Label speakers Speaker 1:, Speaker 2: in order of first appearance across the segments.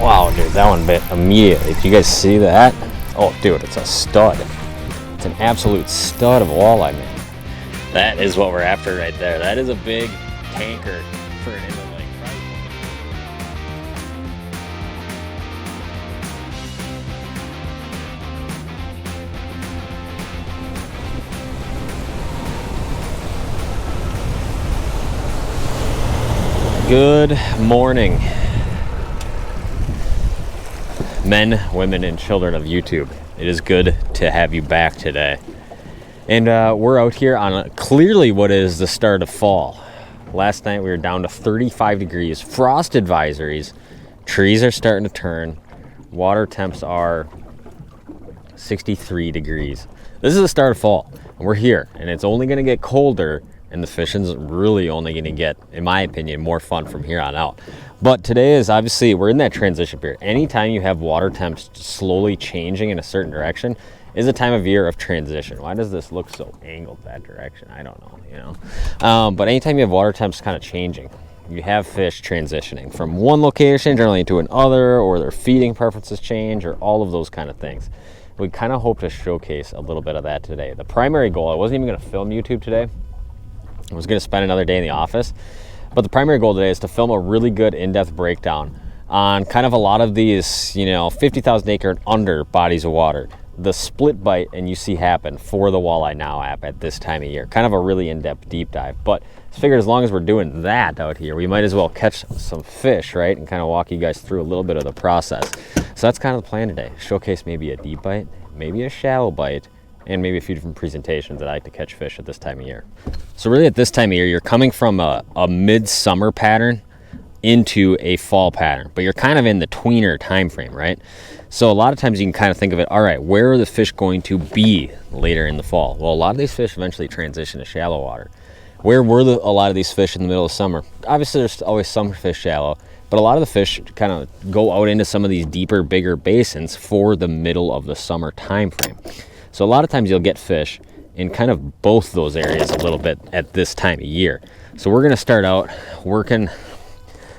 Speaker 1: Wow, dude, that one bit immediately. Did you guys see that? Oh, dude, it's a stud. It's an absolute stud of walleye, man. That is what we're after right there. That is a big tanker for an inland lake. Good morning, men, women, and children of YouTube. It is good to have you back today. And we're out here on clearly what is the start of fall. Last night we were down to 35 degrees, frost advisories, trees are starting to turn, water temps are 63 degrees. This is the start of fall, and we're here, and it's only going to get colder, and the fishing's really only going to get, in my opinion, more fun from here on out. But today is obviously, we're in that transition period. Anytime you have water temps slowly changing in a certain direction is a time of year of transition. Why does this look so angled that direction? I don't know, you know. But anytime you have water temps kind of changing, you have fish transitioning from one location generally to another, or their feeding preferences change, or all of those kind of things. We kind of hope to showcase a little bit of that today. The primary goal, I wasn't even going to film YouTube today. I was going to spend another day in the office, but the primary goal today is to film a really good in-depth breakdown on kind of a lot of these, you know, 50,000 acre and under bodies of water. The split bite and you see happen for the Walleye Now app at this time of year. Kind of a really in-depth deep dive, but I figured as long as we're doing that out here, we might as well catch some fish, right? And kind of walk you guys through a little bit of the process. So that's kind of the plan today. Showcase maybe a deep bite, maybe a shallow bite, and maybe a few different presentations that I like to catch fish at this time of year. So really at this time of year, you're coming from a midsummer pattern into a fall pattern, but you're kind of in the tweener time frame, right? So a lot of times you can kind of think of it, all right, where are the fish going to be later in the fall? Well, a lot of these fish eventually transition to shallow water. Where were a lot of these fish in the middle of summer? Obviously there's always some fish shallow, but a lot of the fish kind of go out into some of these deeper, bigger basins for the middle of the summer time frame. So a lot of times you'll get fish in kind of both those areas a little bit at this time of year. So we're going to start out working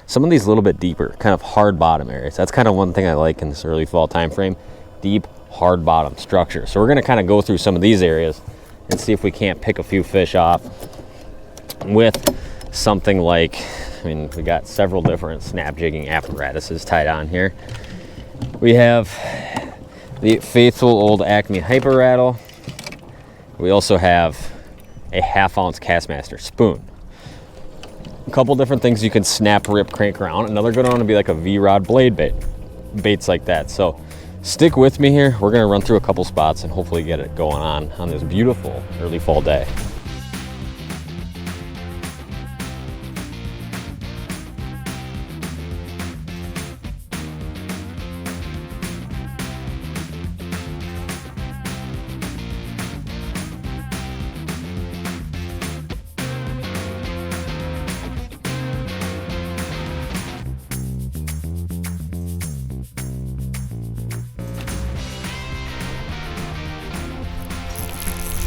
Speaker 1: some of these a little bit deeper, kind of hard bottom areas. That's kind of one thing I like in this early fall time frame, deep, hard bottom structure. So we're going to kind of go through some of these areas and see if we can't pick a few fish off with something like, I mean, we got several different snap jigging apparatuses tied on here. We have the faithful old Acme Hyper Rattle. We also have a 1/2 ounce Castmaster spoon. A couple different things you can snap, rip, crank around. Another good one would be like a V-Rod blade bait, baits like that. So stick with me here. We're gonna run through a couple spots and hopefully get it going on this beautiful early fall day.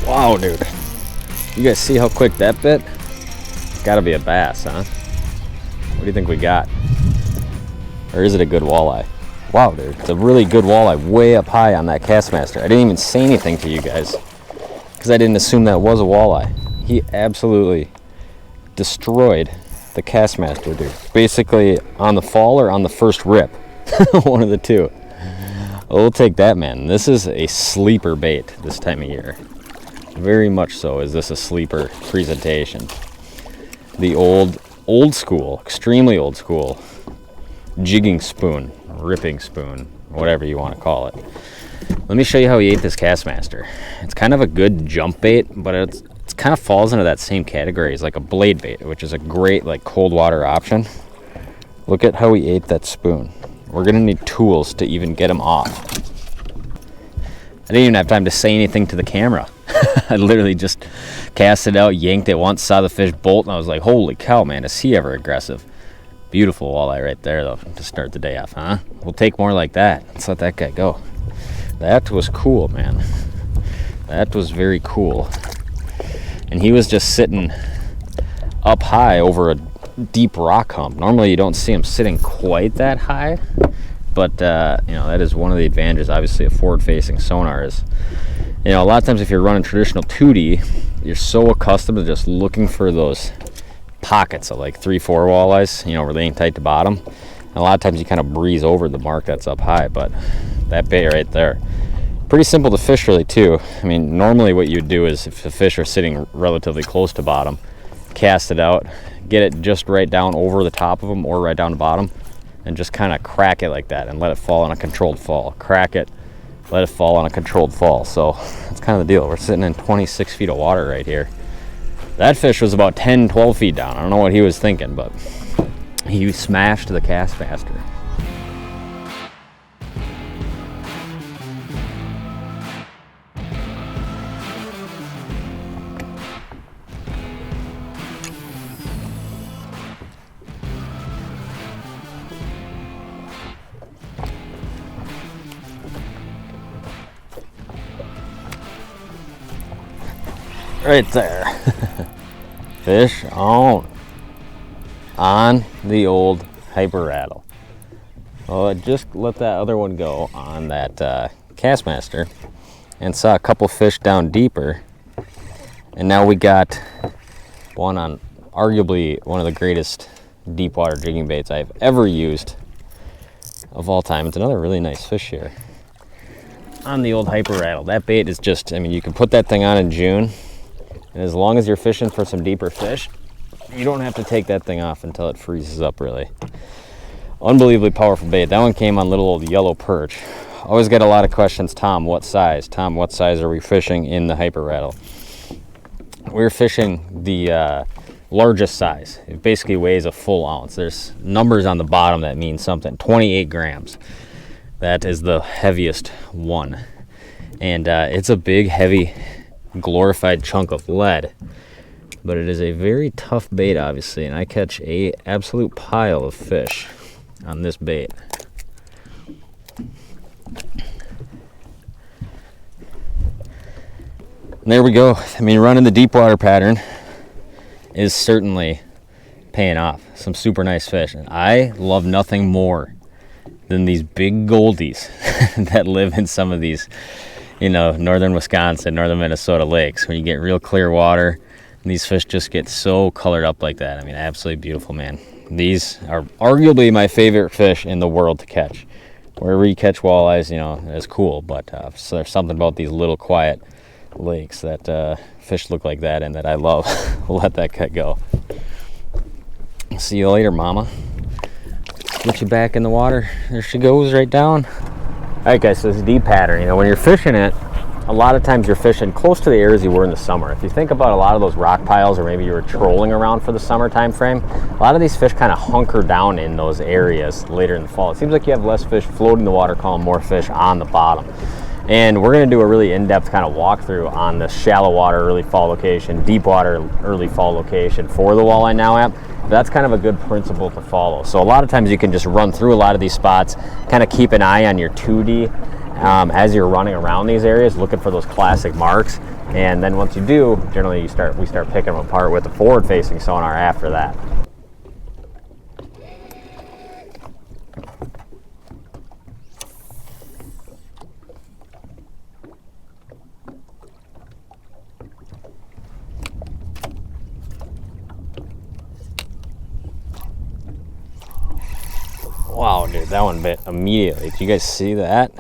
Speaker 1: Wow, dude. You guys see how quick that bit? Gotta be a bass, huh? What do you think we got? Or is it a good walleye? Wow, dude. It's a really good walleye way up high on that Castmaster. I didn't even say anything to you guys because I didn't assume that was a walleye. He absolutely destroyed the Castmaster, dude. Basically on the fall or on the first rip. One of the two. We'll take that, man. This is a sleeper bait this time of year. Very much so is this a sleeper presentation. The old school, extremely old school jigging spoon, ripping spoon, whatever you want to call it. Let me show you how he ate this Castmaster. It's kind of a good jump bait, but it's kind of falls into that same category as like a blade bait, which is a great like cold water option. Look at how he ate that spoon. We're gonna need tools to even get him off. I didn't even have time to say anything to the camera. I literally just cast it out, yanked it once, saw the fish bolt, and I was like, holy cow, man, is he ever aggressive. Beautiful walleye right there, though, to start the day off, huh? We'll take more like that. Let's let that guy go. That was cool, man. That was very cool. And he was just sitting up high over a deep rock hump. Normally you don't see him sitting quite that high, But you know, that is one of the advantages, obviously, of forward-facing sonar is, you know, a lot of times if you're running traditional 2D, you're so accustomed to just looking for those pockets of like 3-4 walleyes, you know, where they ain't tight to bottom. And a lot of times you kind of breeze over the mark that's up high, but that bait right there, pretty simple to fish really too. I mean, normally what you'd do is if the fish are sitting relatively close to bottom, cast it out, get it just right down over the top of them or right down to bottom, and just kind of crack it like that and let it fall on a controlled fall. Crack it, let it fall on a controlled fall. So that's kind of the deal. We're sitting in 26 feet of water right here. That fish was about 10, 12 feet down. I don't know what he was thinking, but he smashed the cast master. Right there. Fish on the old hyper rattle. Well, I just let that other one go on that Castmaster and saw a couple fish down deeper, and now we got one on arguably one of the greatest deep water jigging baits I've ever used of all time. It's another really nice fish here on the old hyper rattle. That bait is just, I mean, you can put that thing on in June, and as long as you're fishing for some deeper fish, you don't have to take that thing off until it freezes up, really. Unbelievably powerful bait. That one came on little old yellow perch. Always get a lot of questions. Tom, what size? Tom, what size are we fishing in the hyper rattle? We're fishing the largest size. It basically weighs a full ounce. There's numbers on the bottom that mean something. 28 grams. That is the heaviest one. And it's a big, heavy, glorified chunk of lead, but it is a very tough bait, obviously, and I catch a absolute pile of fish on this bait. And there we go. I mean, running the deep water pattern is certainly paying off. Some super nice fish, and I love nothing more than these big goldies that live in some of these, you know, northern Wisconsin, northern Minnesota lakes, when you get real clear water and these fish just get so colored up like that. I mean, absolutely beautiful, man. These are arguably my favorite fish in the world to catch. Wherever you catch walleyes, you know, it's cool, but so there's something about these little quiet lakes that fish look like that and that I love. We'll let that cut go. See you later, mama. Get you back in the water. There she goes, right down. All right, guys, so this deep pattern, you know, when you're fishing it, a lot of times you're fishing close to the areas you were in the summer. If you think about a lot of those rock piles, or maybe you were trolling around for the summer time frame, a lot of these fish kind of hunker down in those areas later in the fall. It seems like you have less fish floating in the water, calling more fish on the bottom. And we're going to do a really in-depth kind of walkthrough on the shallow water early fall location, deep water early fall location for the Walleye Now app. That's kind of a good principle to follow. So a lot of times you can just run through a lot of these spots, kind of keep an eye on your 2D as you're running around these areas, looking for those classic marks. And then once you do, generally we start picking them apart with the forward-facing sonar after that. Wow, dude, that one bit immediately. Did you guys see that?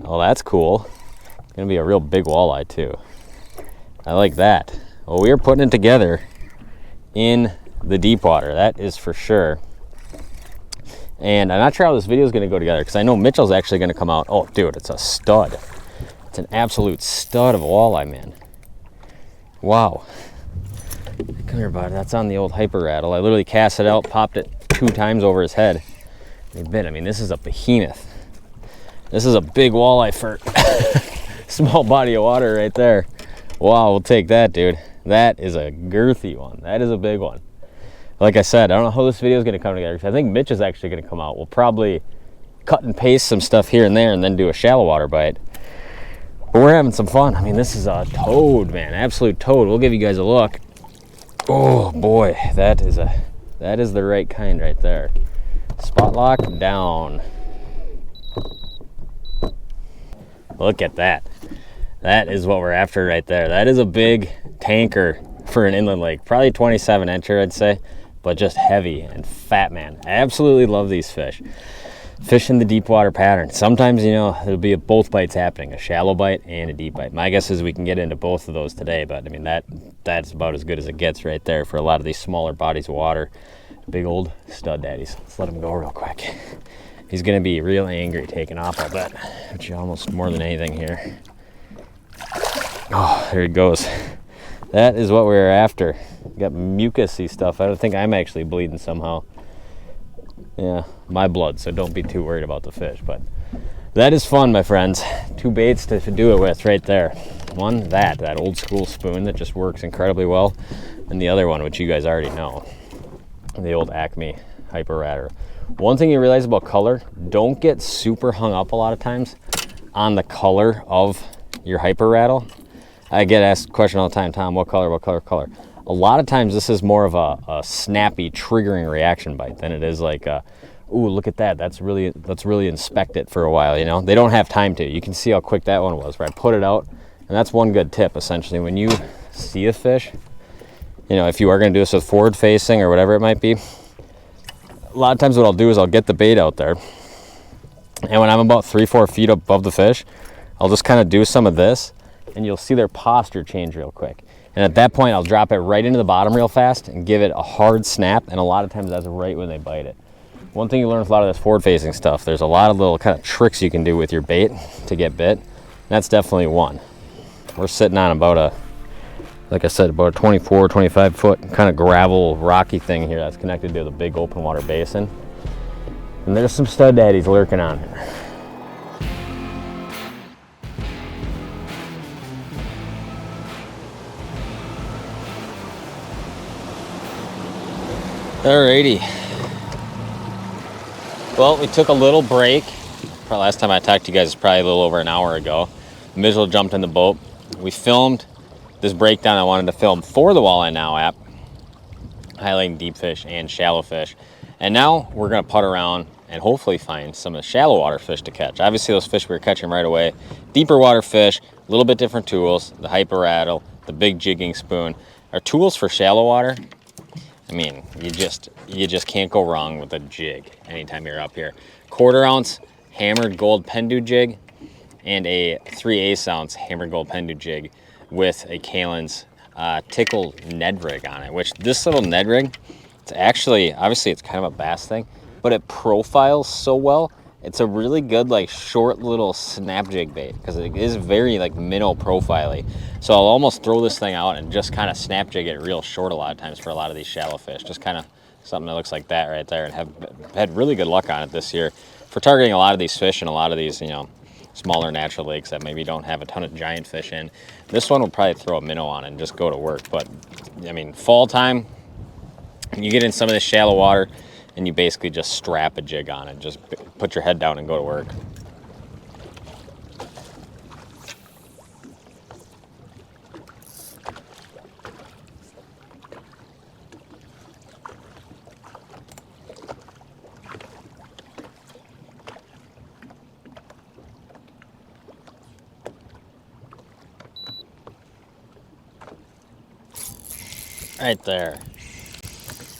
Speaker 1: Oh, that's cool. It's gonna be a real big walleye too. I like that. Well, we are putting it together in the deep water, that is for sure. And I'm not sure how this video is gonna go together, because I know Mitchell's actually gonna come out. Oh, dude, it's a stud. It's an absolute stud of a walleye, man. Wow. Come here, bud. That's on the old hyper rattle. I literally cast it out, popped it 2 times over his head. I mean, this is a behemoth. This is a big walleye for small body of water right there. Wow, we'll take that, dude. That is a girthy one. That is a big one. Like I said, I don't know how this video is going to come together, because I think Mitch is actually going to come out. We'll probably cut and paste some stuff here and there and then do a shallow water bite. But we're having some fun. I mean, this is a toad, man. Absolute toad. We'll give you guys a look. Oh boy, that is the right kind right there. Spot lock down. Look at that. That is what we're after right there. That is a big tanker for an inland lake. Probably 27-incher, I'd say, but just heavy and fat, man. I absolutely love these fish. Fish in the deep water pattern. Sometimes, you know, there'll be both bites happening, a shallow bite and a deep bite. My guess is we can get into both of those today, but I mean, that's about as good as it gets right there for a lot of these smaller bodies of water. Big old stud daddies. Let's let him go real quick. He's gonna be real angry taking off, I bet, which is almost more than anything here. Oh, there he goes. That is what we're after. Got mucusy stuff. I don't think I'm actually bleeding somehow. Yeah, my blood, so don't be too worried about the fish. But that is fun, my friends. 2 baits to do it with right there. One, that old school spoon that just works incredibly well. And the other one, which you guys already know, the old Acme Hyper Ratter. One thing you realize about color, don't get super hung up a lot of times on the color of your Hyper Rattle. I get asked the question all the time, Tom, what color, what color, color? A lot of times this is more of a snappy, triggering reaction bite than it is like, ooh, look at that. Let's really inspect it for a while, you know? They don't have time to. You can see how quick that one was, where I put it out. And that's one good tip, essentially. When you see a fish, you know, if you are going to do this with forward facing or whatever it might be, a lot of times what I'll do is I'll get the bait out there. And when I'm about 3-4 feet above the fish, I'll just kind of do some of this, and you'll see their posture change real quick. And at that point, I'll drop it right into the bottom real fast and give it a hard snap, and a lot of times that's right when they bite it. One thing you learn with a lot of this forward-facing stuff, there's a lot of little kind of tricks you can do with your bait to get bit. That's definitely one. We're sitting on about like I said, about a 24, 25 foot kind of gravel, rocky thing here that's connected to the big open water basin. And there's some stud daddies lurking on here. Alrighty. Well, we took a little break. Probably last time I talked to you guys is probably a little over an hour ago. Mitchell jumped in the boat. We filmed this breakdown I wanted to film for the Walleye Now app, highlighting deep fish and shallow fish. And now we're gonna putt around and hopefully find some of the shallow water fish to catch. Obviously those fish we were catching right away. Deeper water fish, a little bit different tools, the Hyper Rattle, the big jigging spoon. Our tools for shallow water, I mean, you just can't go wrong with a jig anytime you're up here. 1/4 ounce hammered gold Pendu jig and a 3/8 ounce hammered gold Pendu jig with a Kalins tickle Ned rig on it, which this little Ned rig, it's actually, obviously it's kind of a bass thing, but it profiles so well. It's a really good, like, short little snap jig bait because it is very, like, minnow profile-y. So I'll almost throw this thing out and just kind of snap jig it real short a lot of times for a lot of these shallow fish. Just kind of something that looks like that right there, and have had really good luck on it this year for targeting a lot of these fish and a lot of these, you know, smaller natural lakes that maybe don't have a ton of giant fish in. This one will probably throw a minnow on it and just go to work. But, I mean, fall time, you get in some of this shallow water, and you basically just strap a jig on it. Just put your head down and go to work. Right there.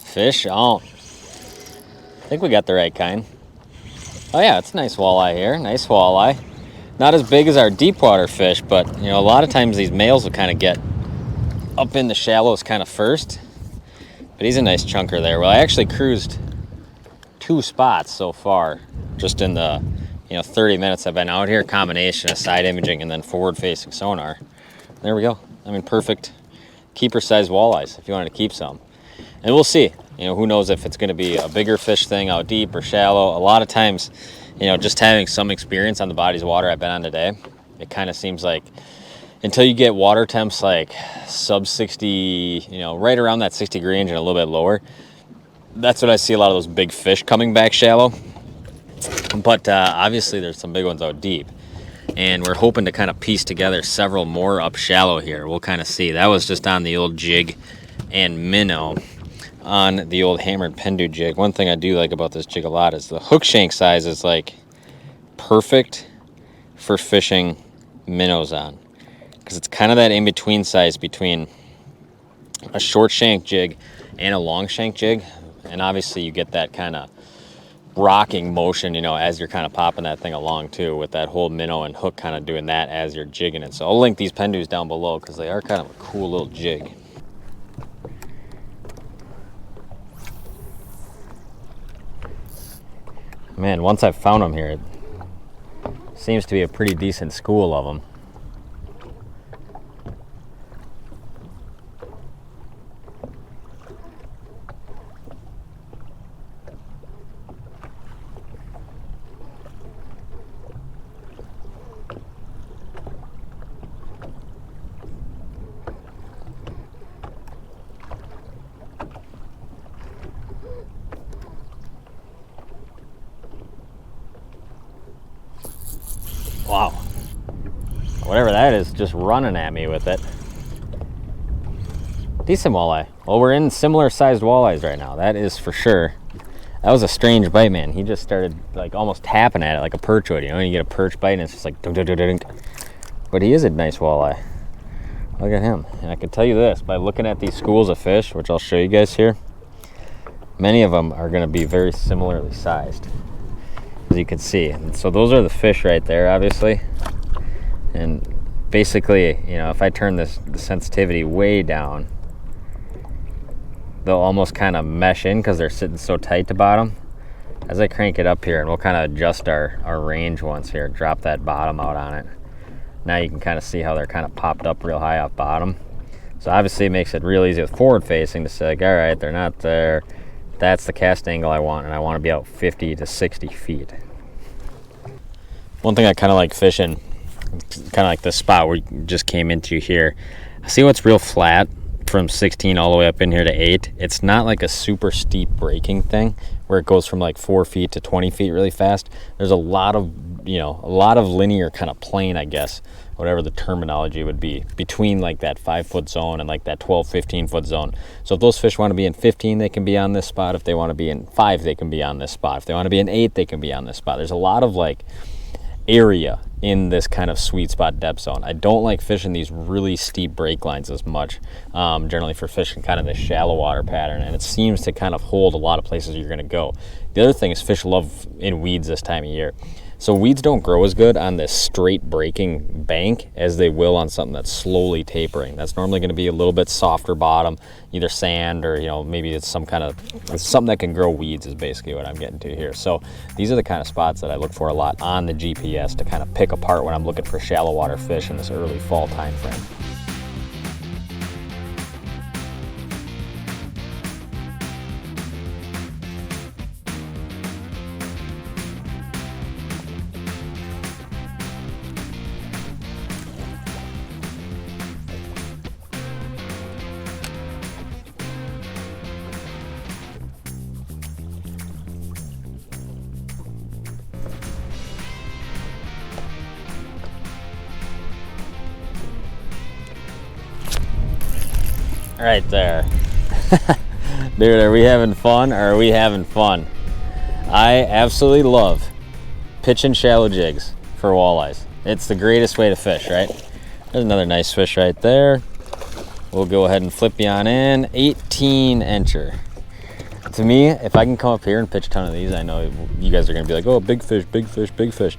Speaker 1: Fish on. I think we got the right kind. Oh yeah, it's a nice walleye here. Nice walleye. Not as big as our deep water fish, but you know, a lot of times these males will kind of get up in the shallows kind of first. But he's a nice chunker there. Well, I actually cruised 2 spots so far, just in the 30 minutes I've been out here. Combination of side imaging and then forward-facing sonar. There we go. I mean, perfect keeper-sized walleyes if you wanted to keep some. And we'll see. You know, who knows if it's going to be a bigger fish thing out deep or shallow. A lot of times, you know, just having some experience on the bodies of water I've been on today, it kind of seems like until you get water temps like sub 60, you know, right around that 60 degree range and a little bit lower, that's when I see a lot of those big fish coming back shallow. But obviously there's some big ones out deep. And we're hoping to kind of piece together several more up shallow here. We'll kind of see. That was just on the old jig and minnow on the old hammered Pendu jig. One thing I do like about this jig a lot is the hook shank size is like perfect for fishing minnows on, because it's kind of that in-between size between a short shank jig and a long shank jig. And obviously you get that kind of rocking motion, you know, as you're kind of popping that thing along too, with that whole minnow and hook kind of doing that as you're jigging it. So I'll link these Pendus down below because they are kind of a cool little jig. Man, once I've found them here, it seems to be a pretty decent school of them. Wow. Whatever that is, just running at me with it. Decent walleye. Well, we're in similar sized walleyes right now, that is for sure. That was a strange bite, man. He just started like almost tapping at it like a perch would, you know, and you get a perch bite and it's just like dunk, dunk, dunk, dunk. But he is a nice walleye. Look at him. And I can tell you this, by looking at these schools of fish, which I'll show you guys here, many of them are gonna be very similarly sized, as you can see. And so those are the fish right there, obviously. And basically, you know, if I turn the sensitivity way down, they'll almost kind of mesh in because they're sitting so tight to bottom. As I crank it up here, and we'll kind of adjust our range once here, drop that bottom out on it. Now you can kind of see how they're kind of popped up real high off bottom. So obviously it makes it real easy with forward facing to say, like, all right, they're not there. That's the cast angle I want, and I want to be out 50 to 60 feet. One thing I kind of like fishing, kind of like the spot we just came into here. I see what's real flat from 16 all the way up in here to 8. It's not like a super steep breaking thing where it goes from like 4 feet to 20 feet really fast. There's a lot of, you know, a lot of linear kind of plane, I guess, whatever the terminology would be, between like that 5 foot zone and like that 12, 15 foot zone. So if those fish want to be in 15, they can be on this spot. If they want to be in 5, they can be on this spot. If they want to be in 8, they can be on this spot. There's a lot of like area in this kind of sweet spot depth zone. I don't like fishing these really steep break lines as much, generally for fishing kind of this shallow water pattern, and it seems to kind of hold a lot of places you're going to go. The other thing is fish love in weeds this time of year. So weeds don't grow as good on this straight breaking bank as they will on something that's slowly tapering. That's normally going to be a little bit softer bottom, either sand or, you know, maybe it's some kind of, it's something that can grow weeds is basically what I'm getting to here. So these are the kind of spots that I look for a lot on the GPS to kind of pick apart when I'm looking for shallow water fish in this early fall time frame. Right there. Dude, are we having fun or are we having fun? I absolutely love pitching shallow jigs for walleyes. It's the greatest way to fish, right? There's another nice fish right there. We'll go ahead and flip you on in. 18 incher. To me, if I can come up here and pitch a ton of these, I know you guys are gonna be like, oh, big fish, big fish, big fish.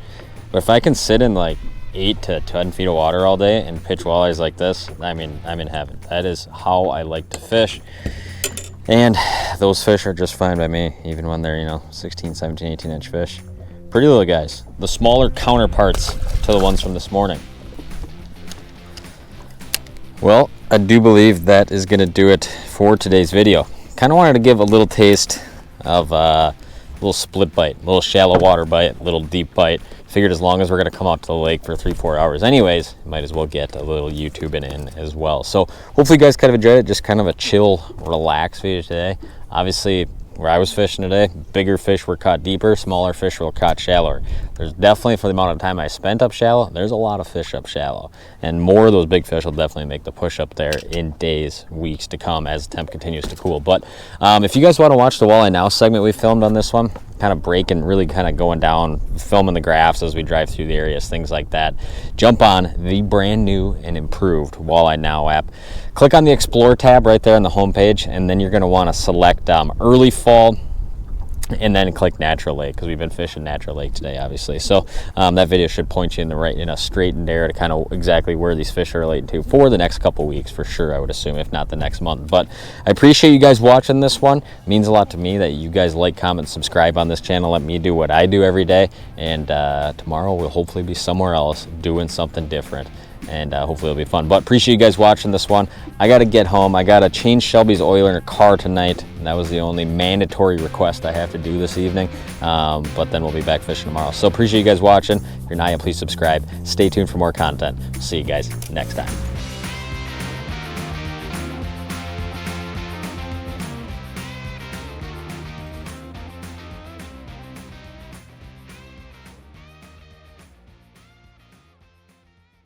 Speaker 1: But if I can sit in like 8 to 10 feet of water all day and pitch walleyes like this, I mean, I'm in heaven. That is how I like to fish. And those fish are just fine by me, even when they're, you know, 16, 17, 18 inch fish. Pretty little guys. The smaller counterparts to the ones from this morning. Well, I do believe that is going to do it for today's video. Kind of wanted to give a little taste of a little split bite, a little shallow water bite, a little deep bite. Figured as long as we're going to come out to the lake for 3-4 hours anyways, might as well get a little YouTubing in as well. So hopefully you guys kind of enjoyed it. Just kind of a chill, relaxed video today. Obviously, where I was fishing today, bigger fish were caught deeper, smaller fish were caught shallower. There's definitely, for the amount of time I spent up shallow, there's a lot of fish up shallow. And more of those big fish will definitely make the push up there in days, weeks to come as the temp continues to cool. But if you guys want to watch the Walleye Now segment we filmed on this one, kind of breaking, really kind of going down, filming the graphs as we drive through the areas, things like that, jump on the brand new and improved Walleye Now app. Click on the Explore tab right there on the homepage, and then you're going to want to select Early Fall, and then click Natural Lake, because we've been fishing Natural Lake today, obviously. So that video should point you in the right, in a straight and narrow to kind of exactly where these fish are related to for the next couple weeks, for sure, I would assume, if not the next month. But I appreciate you guys watching this one. It means a lot to me that you guys like, comment, subscribe on this channel. Let me do what I do every day. And tomorrow we'll hopefully be somewhere else doing something different. And hopefully it'll be fun. But appreciate you guys watching this one. I got to get home. I got to change Shelby's oil in her car tonight. And that was the only mandatory request I have to do this evening. But then we'll be back fishing tomorrow. So appreciate you guys watching. If you're not yet, please subscribe. Stay tuned for more content. See you guys next time.